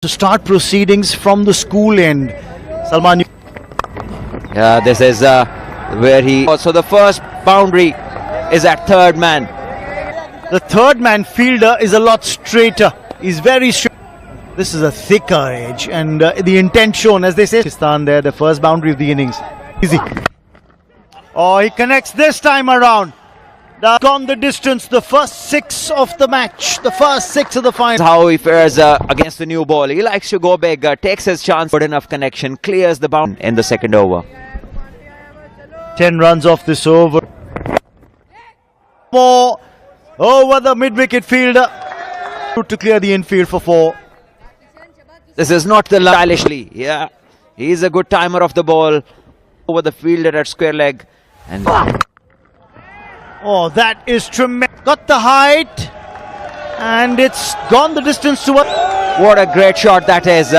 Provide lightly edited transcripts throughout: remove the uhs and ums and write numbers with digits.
To start proceedings from the school end. Salman. Yeah, this is where he... So the first boundary is at third man. The third man fielder is a lot straighter. He's very straight. This is a thicker edge, and the intent shown, as they say, Pakistan there, the first boundary of the innings. Easy. Oh, he connects this time around. Gone the distance, the first six of the match, the first six of the final. How he fares against the new ball. He likes to go big, takes his chance, good enough connection, clears the boundary in the second over. 10 runs off this over. More over the mid-wicket fielder to clear the infield for 4. This is not the stylishly. Yeah, he's a good timer of the ball over the fielder at square leg. And oh, that is tremendous. Got the height, and it's gone the distance to what a great shot that is.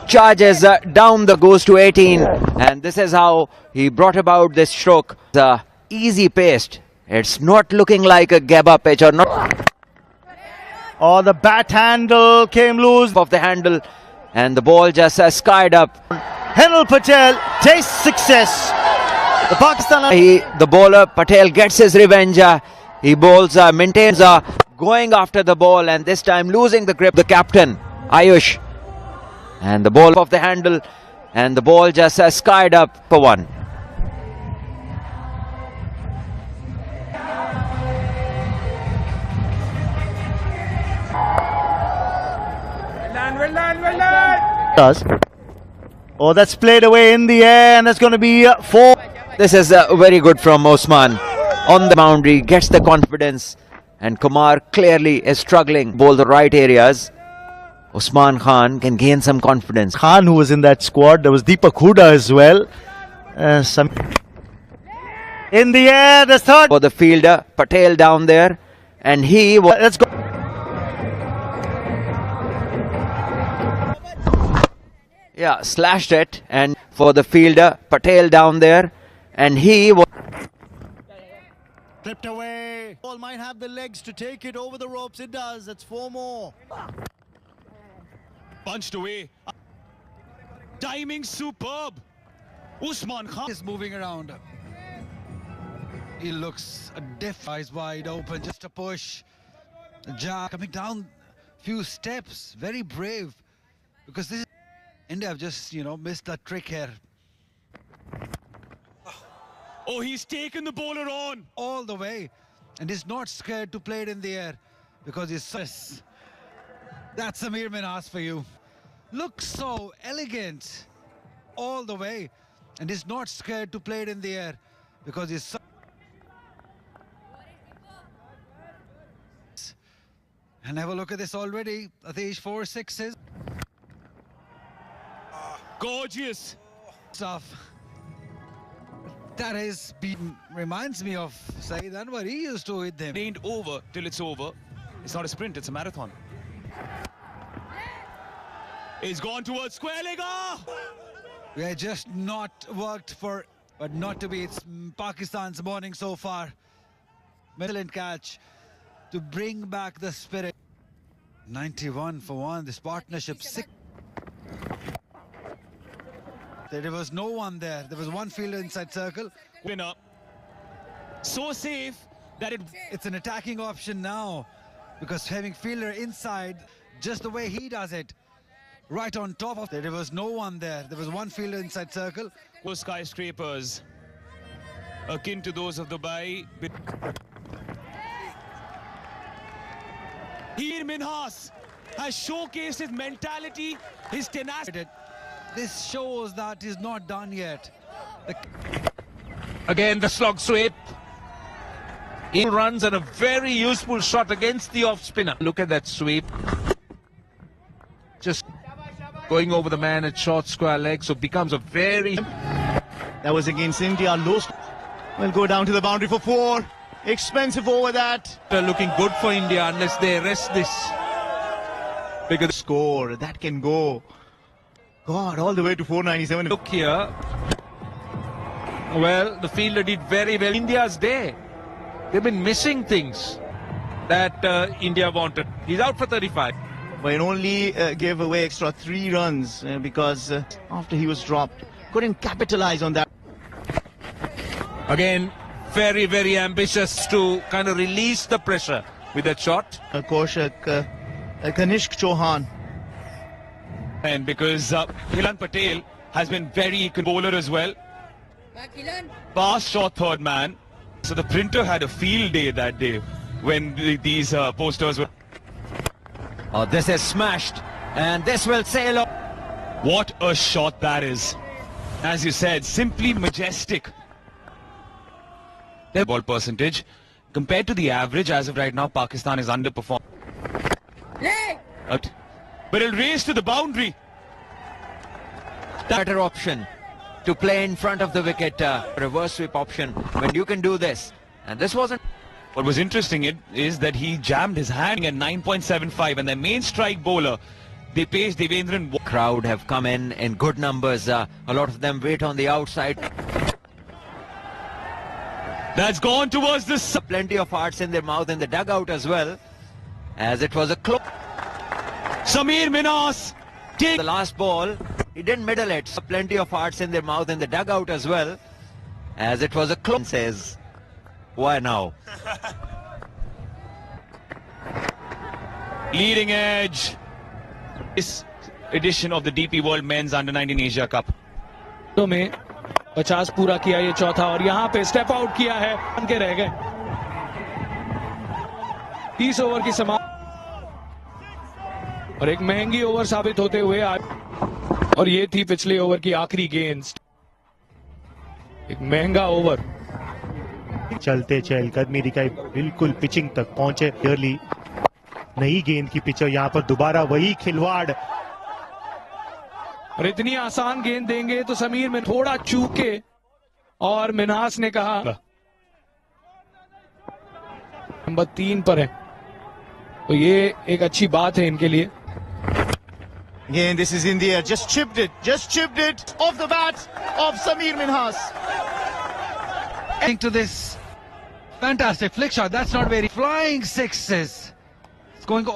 Charges down the goes to 18, and this is how he brought about this stroke. Easy paced. It's not looking like a Gabba pitch or not. Oh, the bat handle came loose Of the handle, and the ball just skied up. Henal Patel tastes success. The Pakistan. The bowler Patel gets his revenge. He bowls, maintains, going after the ball, and this time losing the grip. The captain Ayush, and the ball of the handle, and the ball just skied up for 1. Does. Oh, that's played away in the air, and that's going to be 4. This is very good from Osman. On the boundary, gets the confidence, and Kumar clearly is struggling. Bowl the right areas. Usman Khan can gain some confidence. Khan, who was in that squad, there was Deepak Hooda as well. In the air, the third. For the fielder, Patel down there, and he was. Let's go. Yeah, slashed it, and for the fielder, Patel down there, and he was. Clipped away. Ball might have the legs to take it over the ropes. It does. That's 4 more. Punched away. Timing superb. Usman Khan is moving around. He looks deft, eyes wide open, just a push. Jack coming down few steps, very brave, because this is India have just, missed that trick here. Oh, he's taken the bowler on All the way, and he's not scared to play it in the air, because he's... That's Samir Minhas for you. Looks so elegant all the way, and he's not scared to play it in the air, because he's... And have a look at this already. Atish 4 6s. gorgeous Stuff. That is reminds me of Saeed Anwar. He used to hit them. Ain't over till it's over. It's not a sprint, it's a marathon. He's gone towards square leg. We have just not worked for, but not to be. It's Pakistan's morning so far. Excellent catch to bring back the spirit. 91 for 1. This partnership 6. There was no one there. There was one fielder inside circle. Winner. So safe that It's an attacking option now, because having fielder inside, just the way he does it, right on top of. There was no one there. There was one fielder inside circle. was skyscrapers akin to those of Dubai. Here Minhas has showcased his mentality, his tenacity. This shows that he's not done yet. Again, the slog sweep. In runs and a very useful shot against the off spinner. Look at that sweep. Just going over the man at short square leg, so it becomes a very... That was against India. Low. Will go down to the boundary for 4. Expensive over that. looking good for India unless they arrest this. Because Score. That can go. God, all the way to 497. look here. Well, the fielder did very well. India's day. They've been missing things that India wanted. He's out for 35. but it only gave away extra 3 runs because after he was dropped, couldn't capitalize on that. Again, very, very ambitious to kind of release the pressure with that shot. Kanishk Chauhan. And because Hilan Patel has been very good bowler as well. Fast shot third man. So the printer had a field day that day when these posters were. Oh, this is smashed, and this will sail off. What a shot that is. As you said, simply majestic. Their ball percentage compared to the average as of right now, Pakistan is underperformed. But it'll race to the boundary. Better option to play in front of the wicket, reverse sweep option, when you can do this. And this wasn't. What was interesting is that he jammed his hand at 9.75, and their main strike bowler, Dipesh Devendran. Crowd have come in good numbers. A lot of them wait on the outside. That's gone towards the. Plenty of hearts in their mouth in the dugout as well, as it was a close. Samir Minhas take The last ball, he didn't middle it. Plenty of hearts in their mouth in the dugout as well, as it was a close. Says, why now? leading edge. This edition of the DP World Men's Under-19 Asia Cup. तो में 50 पूरा किया ये चौथा, और यहाँ पे step out किया है, बन के रह गए। 30 ओवर की समाप्ति और एक महंगी ओवर साबित होते हुए और ये थी पिछले ओवर की आखिरी गेंद। एक महंगा ओवर। चलते चहलकदमी दिखाई, बिल्कुल पिचिंग तक पहुंचे। क्लियरली नई गेंद की पिच, यहाँ पर दोबारा वही खिलवाड़। और इतनी आसान गेंद देंगे तो समीर में थोड़ा चूके, और मिन्हास ने कहा नंबर 3 पर है, तो ये एक अच्छी बात है इनके लिए। Again, this is India. Just chipped it off the bat of Samir Minhas. To this fantastic flick shot. That's not very flying sixes. It's going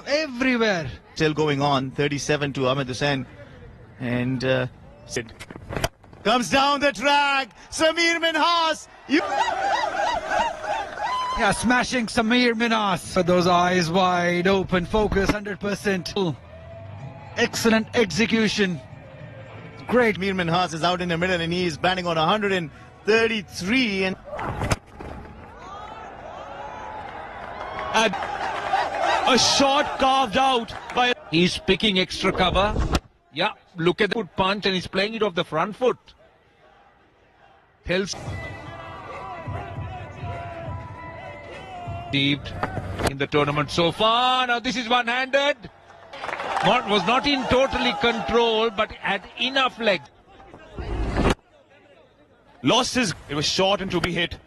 everywhere. Still going on. 37 to Ahmed Hussain. And comes down the track. Samir Minhas. Yeah, smashing Samir Minhas. With those eyes wide open, focus 100%. Excellent execution. Great. Samir Minhas is out in the middle and he is batting on 133. And a shot carved out by. He's picking extra cover. Yeah, look at the foot punch, and he's playing it off the front foot. Tells deep in the tournament so far. Now this is one-handed. Was not in totally control, but had enough leg. Lost his. It was short and to be hit.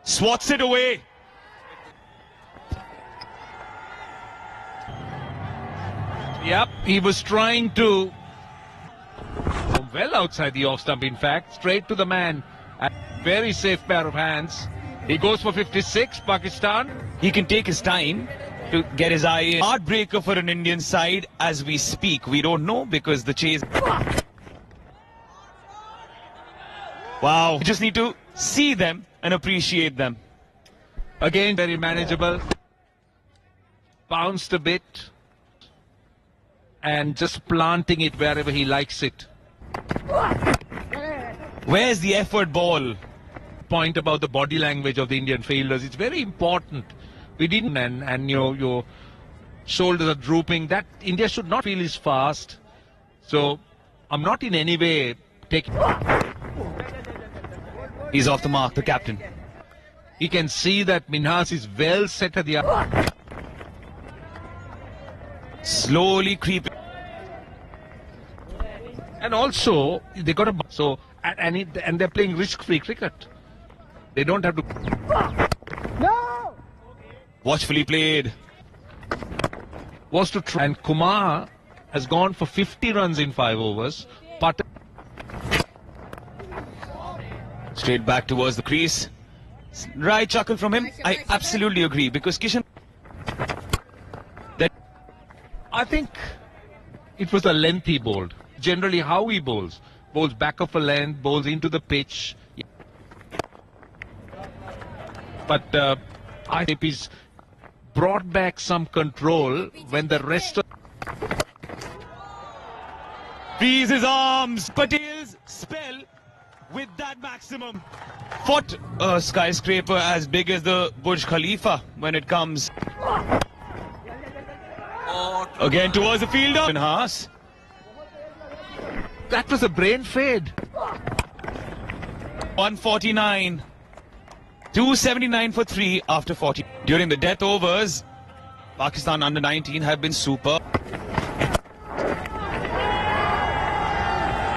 Swats it away. Yep, he was trying to go well outside the off stump, in fact, straight to the man. A very safe pair of hands. He goes for 56, Pakistan. He can take his time to get his eye in. Heartbreaker for an Indian side as we speak. We don't know because the chase. Wow. You just need to see them and appreciate them. Again, very manageable. Bounced a bit. And just planting it wherever he likes it. Where's the effort ball? Point about the body language of the Indian fielders. It's very important. We didn't, and your shoulders are drooping. That India should not feel is fast. So I'm not in any way taking. He's off the mark, the captain. He can see that Minhas is well set at the. Slowly creeping. And also they got a and they're playing risk-free cricket. They don't have to. No! Watchfully played. Was to try. And Kumar has gone for 50 runs in 5 overs. But Straight back towards the crease. Right chuckle from him. I absolutely agree because Kishan. I think it was a lengthy bowl. Generally, how he bowls back of a length, bowls into the pitch. But I think he's brought back some control when the rest of... Frees his arms. Patel's spell with that maximum. Fought a skyscraper as big as the Burj Khalifa when it comes. Again towards the fielder. Haas. That was a brain fade. 149. 279 for 3 after 40. During the death overs, Pakistan under 19 have been super.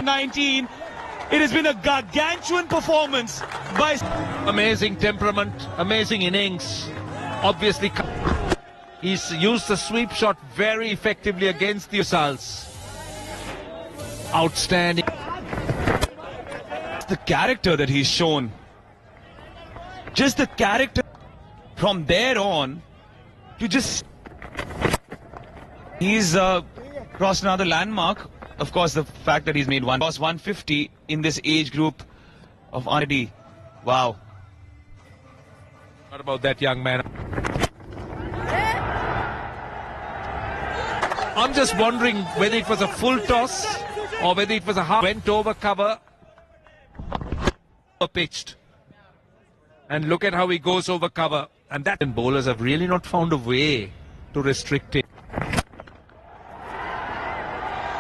19. It has been a gargantuan performance by... Amazing temperament, amazing innings. Obviously, he's used the sweep shot very effectively against the Usals. Outstanding. The character that he's shown. Just the character from there on to just... He's crossed another landmark. Of course, the fact that he's made cross 150 in this age group of R&D. Wow. What about that young man? I'm just wondering whether it was a full toss or whether it was a half. Went over cover. Pitched. And look at how he goes over cover. And that bowlers have really not found a way to restrict it.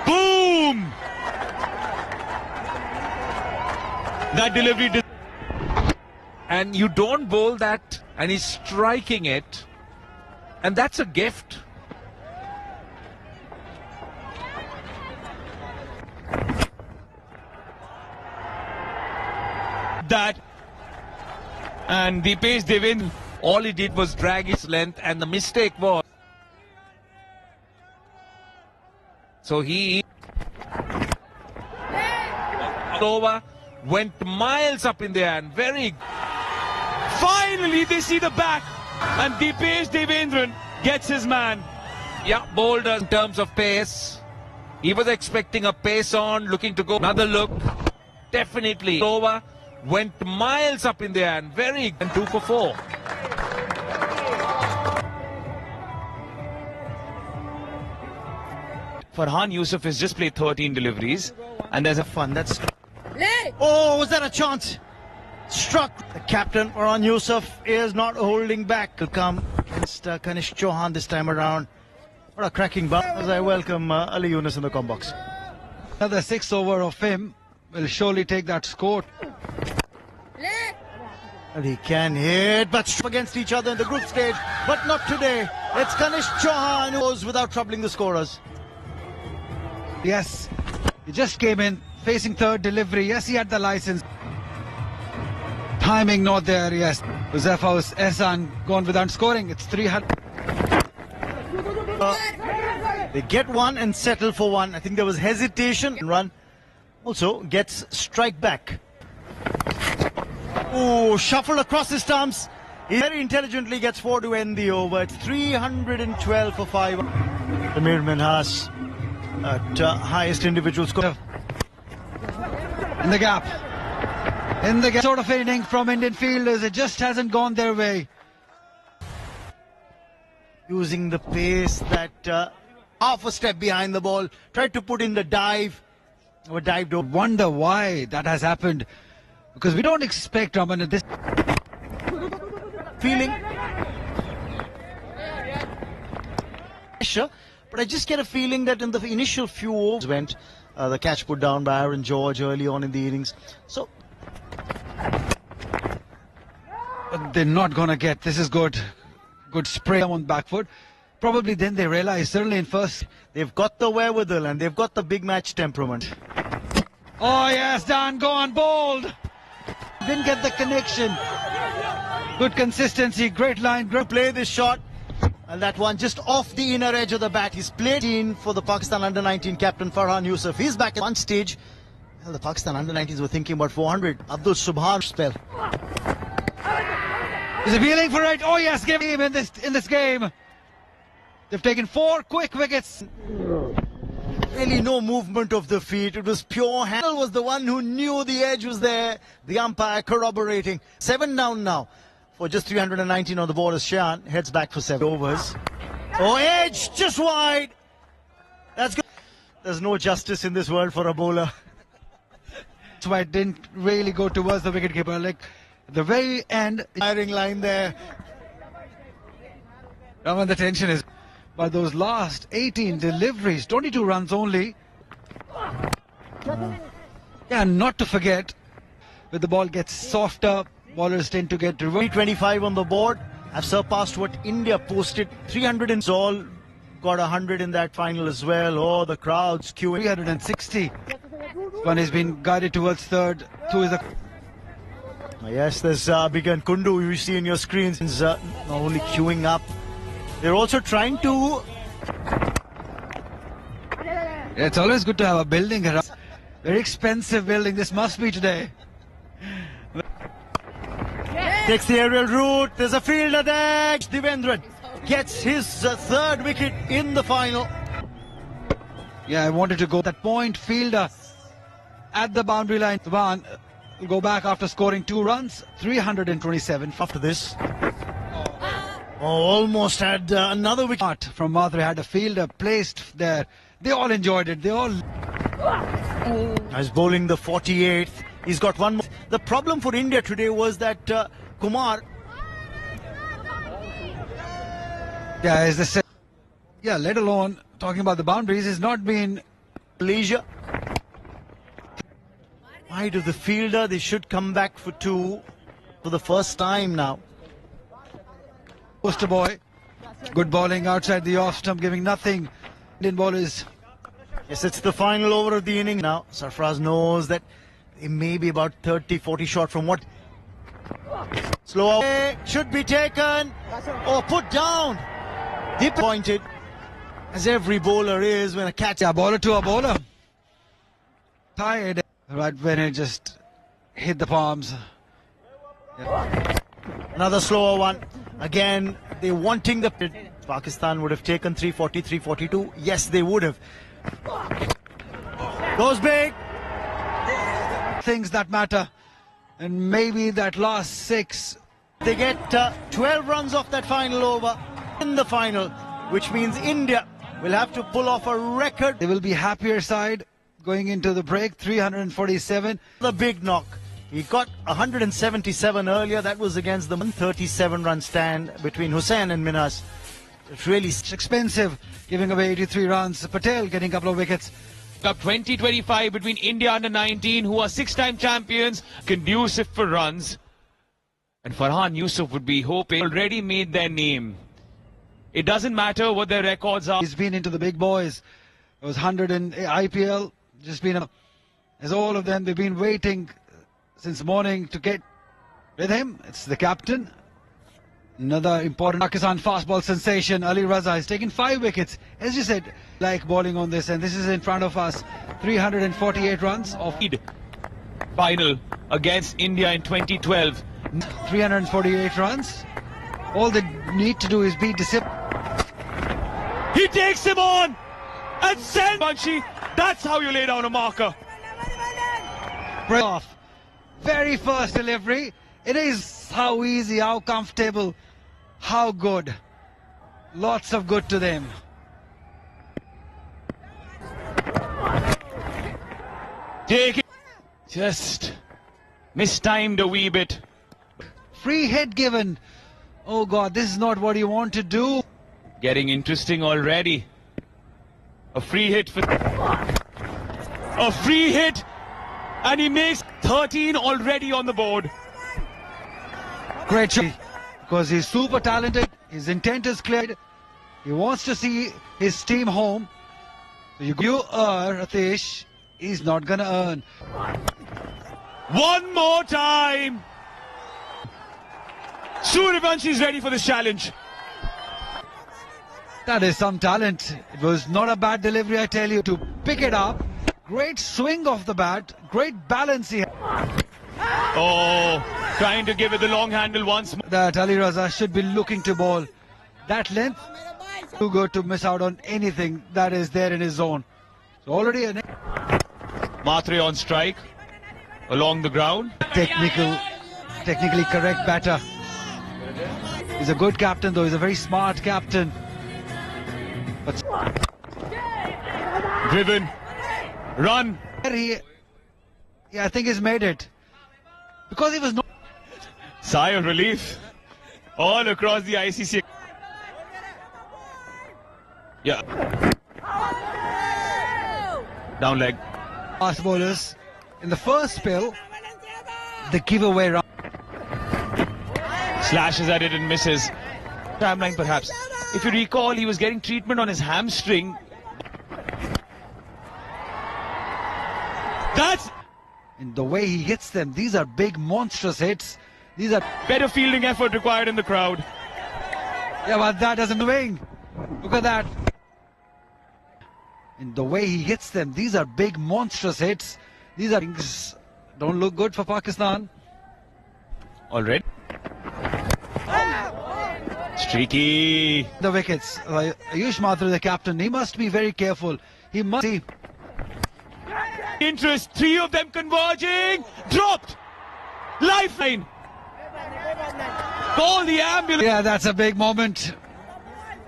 Boom! That delivery... And you don't bowl that and he's striking it. And that's a gift. That... And Dipesh Devendra, all he did was drag his length, and the mistake was... So he... over, went miles up in the air, and very... Finally they see the back, and Dipesh Devendran gets his man. Yeah, bowled in terms of pace. He was expecting a pace on, looking to go another look. Definitely over. Went miles up in the air and very... And 2 for 4. Farhan Yusuf has just played 13 deliveries. And there's a Fun, that's... Oh, was that a chance? Struck. The captain, Farhan Yusuf, is not holding back. He'll come against Kanish Chauhan this time around. What a cracking bout as I welcome Ali Yunus in the com box. Another 6 over of him will surely take that score. And he can hit, but against each other in the group stage. But not today. It's Kanish Chauhan who goes without troubling the scorers. Yes, he just came in, facing third delivery. Yes, he had the license. Timing not there, yes. Josephus Ehsan gone without scoring. It's 300. They get one and settle for one. I think there was hesitation. Run also gets strike back. Oh, shuffle across his stumps. He very intelligently gets 4 to end the over. It's 312 for 5. Amir Minhas at highest individual score. In the gap. In the gap. Sort of inning from Indian fielders. It just hasn't gone their way. Using the pace that half a step behind the ball. Tried to put in the dive. Or dived over. Wonder why that has happened. Because we don't expect Raman at this feeling pressure, but I just get a feeling that in the initial few overs went the catch put down by Aaron George early on in the innings. So they're not gonna get. This is good spray on back foot. Probably then they realize, certainly in first, they've got the wherewithal and they've got the big match temperament. Oh yes, Dan, go on, bold. Didn't get the connection. Good consistency, great line, great play this shot. And that one just off the inner edge of the bat. He's played in for the Pakistan under-19 captain Farhan Yusuf. He's back at one stage. Well, the Pakistan under-19s were thinking about 400. Abdul Subhan spell. Is he feeling for it? Oh yes, give him in this game. They've taken 4 quick wickets. Really no movement of the feet. It was pure handle. Was the one who knew the edge was there. The umpire corroborating. 7 down now for just 319 on the board as Shan heads back for 7 overs. Oh, edge just wide. That's good. There's no justice in this world for a bowler. That's why it didn't really go towards the wicketkeeper. Like the very end, Firing line there. now when the tension is. But those last 18 deliveries, 22 runs only. Yeah, and not to forget, when the ball gets softer, bowlers tend to get reversed. 325 on the board. Have surpassed what India posted. 300 and all got 100 in that final as well. Oh, the crowds queuing. 360. One has been guided towards third. 2 is the. Yes, there's Bigan Kundu you see in your screens. Not only queuing up, they're also trying to. It's always good to have a building around. Very expensive building. This must be today. Takes the aerial route. There's a fielder there. Devendran gets his 3rd wicket in the final. Yeah, I wanted to go that point. Fielder at the boundary line. Dhawan will go back after scoring 2 runs. 327 After this. Oh, almost had another wicket. From Madre had a fielder placed there. They all enjoyed it. They all. He's bowling the 48th. He's got one more. The problem for India today was that Kumar. Yeah, as they said. Yeah, let alone talking about the boundaries, has not been Malaysia. Wide of the fielder. They should come back for 2 for the first time now. poster boy. Good bowling outside the off stump, giving nothing. Indian bowlers. Yes, it's the final over of the inning now. Sarfraz knows that he may be about 30-40 short from what. Slow away, should be taken or put down. Deep pointed, as every bowler is when a catch. Yeah, bowler to a bowler. Tired right when it just hit the palms. Yeah. Another slower one. Again, they're wanting the pit. Pakistan would have taken 340, 342. Yes, they would have. Goes big. Things that matter. And maybe that last 6. They get 12 runs off that final over in the final, which means India will have to pull off a record. They will be happier side going into the break. 347. The big knock. He got 177 earlier. That was against the 137-run stand between Hussain and Minhas. It's really Expensive, giving away 83 runs. Patel getting a couple of wickets. Cup 2025 between India under 19, who are 6-time champions, conducive for runs. And Farhan Yusuf would be hoping, already made their name. It doesn't matter what their records are. He's been into the big boys. It was 100 in IPL. Just been, as all of them, they've been waiting since morning to get with him. It's the captain. Another important Pakistan fast ball sensation, Ali Raza, has taken 5 wickets. As you said, like bowling on this, and this is in front of us. 348 runs of Final against India in 2012. 348 runs. All they need to do is be disciplined. He takes him on and sends Banshi. That's how you lay down a marker. Off. Very first delivery. It is how easy, how comfortable, how good. Lots of good to them. Take it. Just mistimed a wee bit. Free hit given. Oh God, this is not what you want to do. Getting interesting already. A free hit for... A free hit! And he makes 13 already on the board. Great shot. Because he's super talented. His intent is clear. He wants to see his team home. So you earn, Ratish. He's not going to earn. One more time! Suryavanshi is ready for this challenge. That is some talent. It was not a bad delivery, I tell you, to pick it up. Great swing of the bat. Great balance he had. Oh, trying to give it the long handle once more. That Ali Raza should be looking to bowl. That length, Too good to miss out on anything that is there in his zone. So already a Matre on strike along the ground. technically correct batter. He's a good captain though. He's a very smart captain. But Driven. Run. I think he's made it. Because he was not. Sigh of relief all across the ICC. Yeah. Down leg. Fast bowlers. In the first spell, the giveaway round. Slashes at it and misses. Timeline perhaps. If you recall, he was getting treatment on his hamstring. That's And the way he hits them, these are big, monstrous hits. These are better fielding effort required in the crowd. Yeah, but that doesn't wing. Look at that. And the way he hits them, these are big, monstrous hits. These are things don't look good for Pakistan. Already. Streaky. The wickets. Ayush Matre, the captain, he must be very careful. He must see. Interest. Three of them converging. Dropped. Lifeline. Call the ambulance. Yeah, that's a big moment.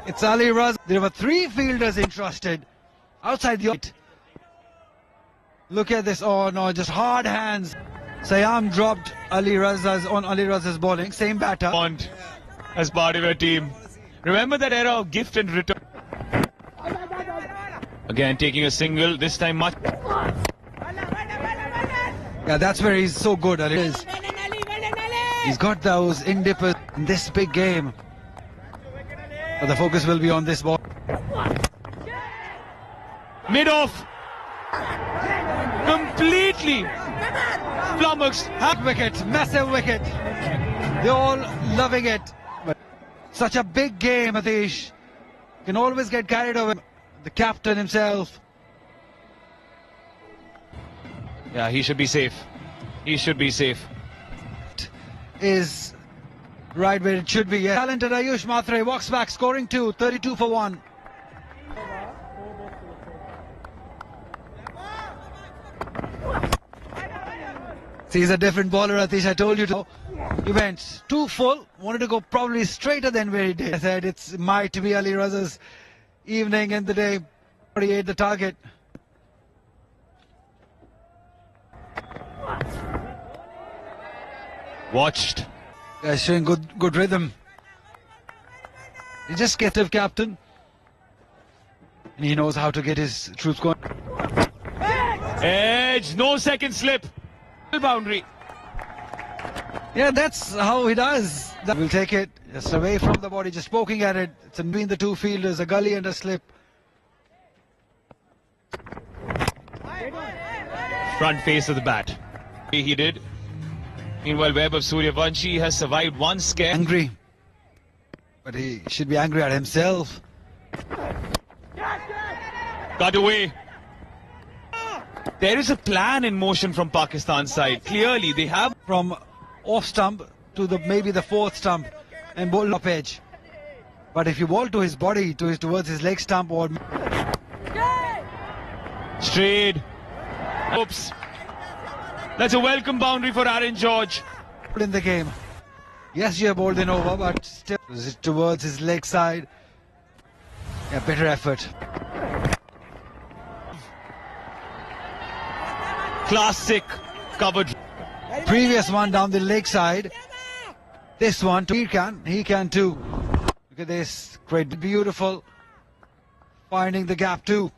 It's Ali Raz. There were three fielders entrusted outside the. Look at this. Oh no, just hard hands. Siam dropped Ali Raz's bowling. Same batter. Bond as part of your team. Remember that era of gift and return. Again taking a single. This time much. Yeah, that's where he's so good. Ali is. He's got those in-dippers in this big game. But the focus will be on this ball. Mid-off. Completely flummoxed. Wicket, massive wicket. They're all loving it. But such a big game, Atish. Can always get carried away. The captain himself. Yeah, he should be safe. He should be safe. Is right where it should be. Yeah. Talented Ayush Matre walks back, scoring 2, 32 for 1. See, he's a different bowler, Atish. I told you to. He went too full, wanted to go probably straighter than where he did. I said it might be Ali Raz's evening in the day. 48 the target. Watched. Yeah, showing good rhythm. He just gets a captain. And he knows how to get his troops going. Edge, no second slip. Boundary. Yeah, that's how he does. We'll take it just away from the body, just poking at it. It's in between the two fielders, a gully and a slip. Front face of the bat. He did. Meanwhile, Webb of Suryavanshi has survived one scare. Angry. But he should be angry at himself. Got away. There is a plan in motion from Pakistan's side. Clearly, they have From off stump to maybe the fourth stump and bowl up edge. But if you bowl to his body, towards his leg stump or strayed. Oops. That's a welcome boundary for Aaron George. in the game. Yes, you have bowled in over, but still towards his leg side. Yeah, better effort. Classic covered. Previous one down the leg side. This one, he can too. Look at this, great, beautiful. Finding the gap too.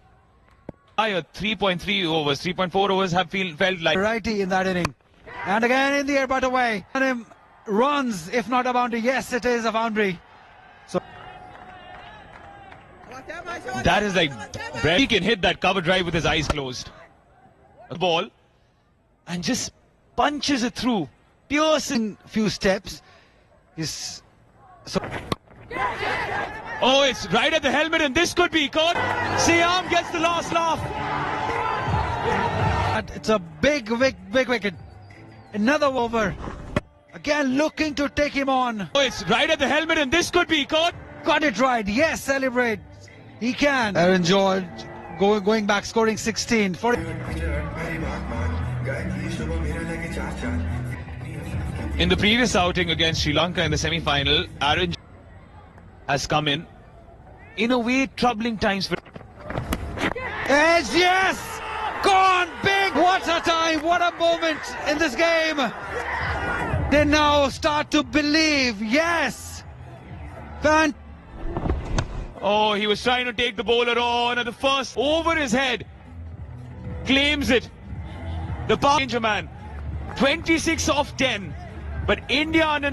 3.3 overs, 3.4 overs have felt like. Righty in that inning. And again in the air, but away. And him runs, if not a boundary. Yes, it is a boundary. So That is like, he can hit that cover drive with his eyes closed. A ball. And just punches it through. Piercing. few steps. Is so. Oh, it's right at the helmet and this could be caught. Siam gets the last laugh. It's a big wicket. Another over. Again looking to take him on. Oh, it's right at the helmet and this could be caught. Got it right. Yes, celebrate. He can. Aaron George going back, scoring 16. In the previous outing against Sri Lanka in the semi-final, Aaron has come in a way, troubling times for... Edge, yes! Gone big! What a time, what a moment in this game! They now start to believe, yes! Oh, he was trying to take the bowler on, and the first over his head. Claims it. The danger man. 26 off 10. But India under